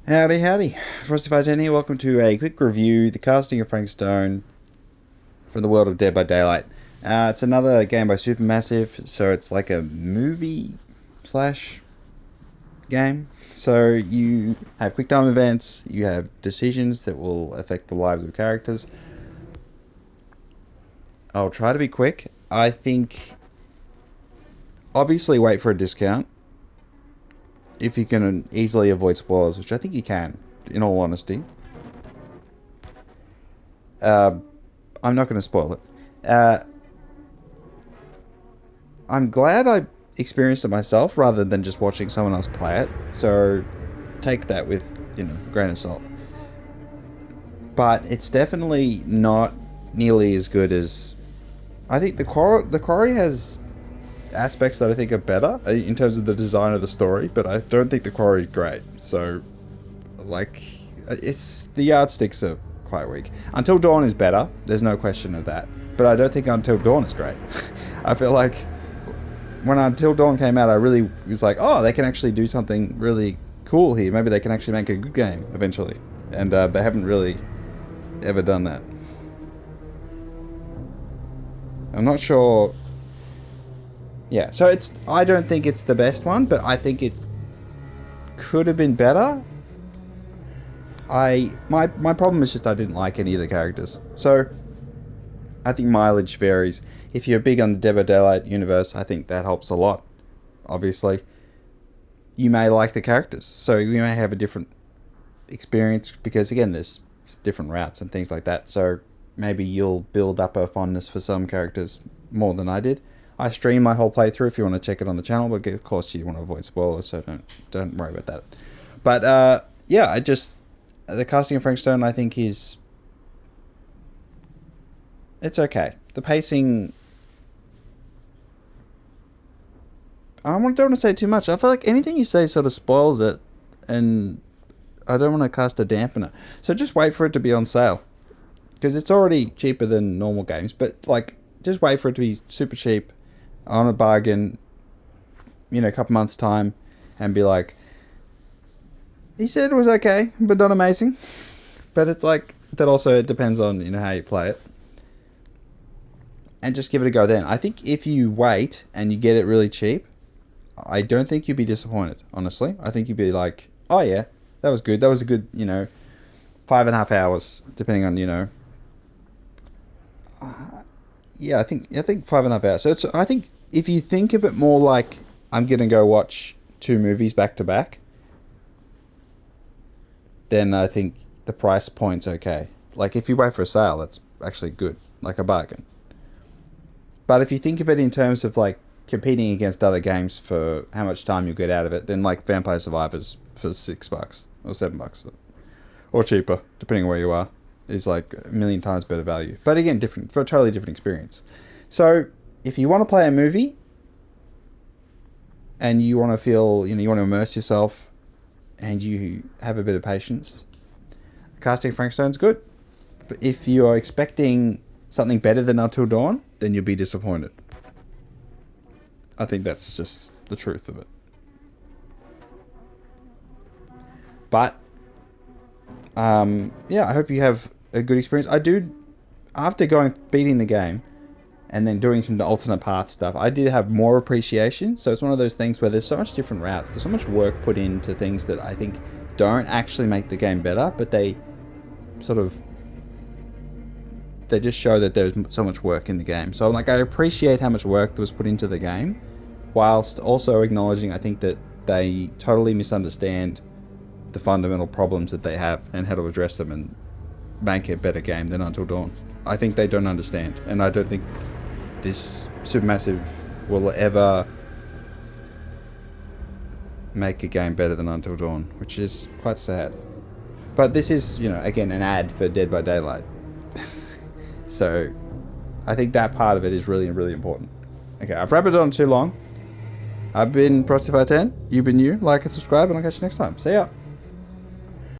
Howdy, howdy. Frosty Pie here. Welcome to a quick review, the casting of Frank Stone from the world of Dead by Daylight. It's another game by Supermassive, so it's like a movie slash game. So you have quick time events, you have decisions that will affect the lives of characters. I'll try to be quick. I think obviously wait for a discount if you can easily avoid spoilers, which I think you can, in all honesty. Uh, I'm not going to spoil it. Uh, I'm glad I experienced it myself rather than just watching someone else play it. So take that with, a grain of salt. But it's definitely not nearly as good as I think the quarry has aspects that I think are better in terms of the design of the story, but I don't think the quarry is great. So like it's the yardsticks are quite weak. Until Dawn is better, there's no question of that. But I don't think Until Dawn is great. I feel like when Until Dawn came out, I really was like, oh, they can actually do something really cool here. Maybe they can actually make a good game eventually. And they haven't really ever done that. I'm not sure. Yeah, so it's. I don't think it's the best one, but I think it could have been better. My problem is just I didn't like any of the characters. So I think mileage varies. If you're big on the Dead by Daylight universe, I think that helps a lot. Obviously, you may like the characters, so you may have a different experience because again, there's different routes and things like that. So maybe you'll build up a fondness for some characters more than I did. I stream my whole playthrough if you want to check it on the channel, but of course you want to avoid spoilers, so don't worry about that. But yeah, I just the casting of Frank Stone I think is it's okay. The pacing don't want to say too much. I feel like anything you say sort of spoils it, and I don't want to cast a dampener. So just wait for it to be on sale because it's already cheaper than normal games. But like, just wait for it to be super cheap on a bargain. A couple months time, and be like, he said it was okay, but not amazing. But it's like that. Also, it depends on how you play it, and just give it a go. Then I think if you wait and you get it really cheap, I don't think you'd be disappointed. Honestly, I think you'd be like, oh yeah, that was good. That was a good 5.5 hours, depending on yeah, I think 5.5 hours. So I think if you think of it more like I'm gonna go watch two movies back to back, then I think the price point's okay. Like if you wait for a sale, that's actually good, like a bargain. But if you think of it in terms of like competing against other games for how much time you get out of it, then like Vampire Survivors for $6 or $7 or cheaper, depending on where you are, is like a million times better value. But again, different for a totally different experience. So if you want to play a movie and you want to feel, you want to immerse yourself and you have a bit of patience, casting Frankstone's good. But if you are expecting something better than Until Dawn, then you'll be disappointed. I think that's just the truth of it. But yeah, I hope you have a good experience. I do, after beating the game and then doing some alternate path stuff, I did have more appreciation. So it's one of those things where there's so much different routes. There's so much work put into things that I think don't actually make the game better, but they sort of they just show that there's so much work in the game. So like I appreciate how much work that was put into the game, whilst also acknowledging I think that they totally misunderstand the fundamental problems that they have and how to address them and make a better game than Until Dawn. I think they don't understand, and I don't think this Supermassive will ever make a game better than Until Dawn, which is quite sad. But this is, again, an ad for Dead by Daylight. So I think that part of it is really, really important. Okay, I've rabbited on too long. I've been Frosty10. You've been you. Like and subscribe, and I'll catch you next time. See ya.